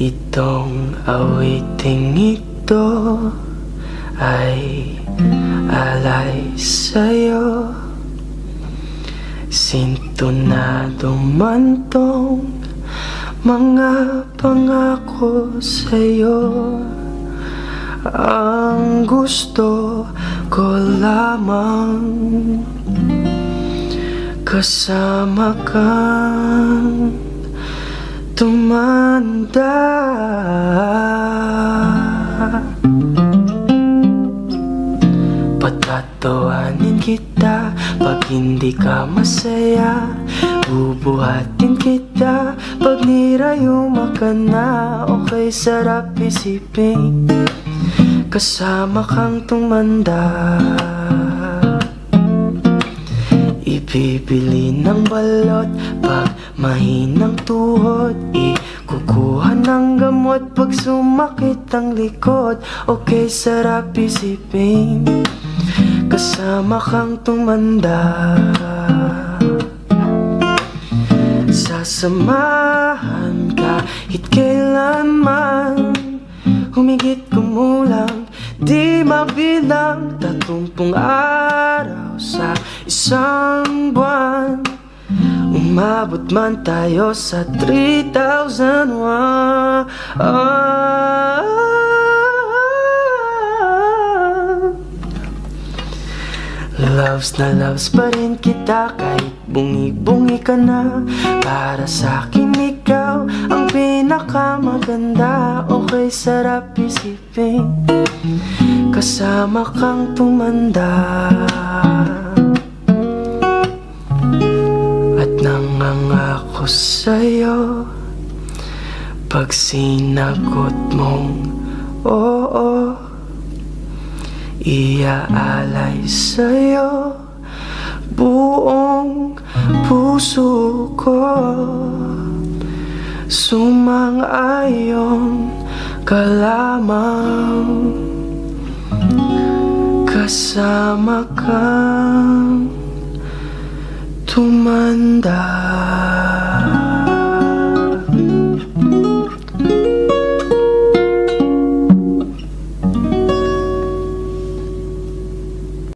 Itong awiting ito ay alay sa'yo. Sintonado man tong mga pangako sa'yo. Ang gusto ko lamang kasama kang tumanda. Patatawanin kita pag hindi ka masaya. Bubuhatin kita pag nirayuma ka na. Okay, sarap isipin kasama kang tumanda. Ibibili ng balot pag mahinang tuhod. Ikukuha ng gamot pag sumakit ang likod. Okay, sarap isipin kasama kang tumanda. Sasamahan kahit kailanman. Humigit kumulang di mabilang 30 araw sa isang buwan. Umabot man tayo sa 3,001. Loves na loves pa rin kita kahit bungi-bungi ka na. Para sa'kin ikaw ang pinakamaganda. Okay, sarap isipin kasama kang tumanda. At nangangako sa'yo pag sinagot mong oo, iaalay sa'yo buong puso ko. Sumang-ayon ka lamang kasama kang tumanda.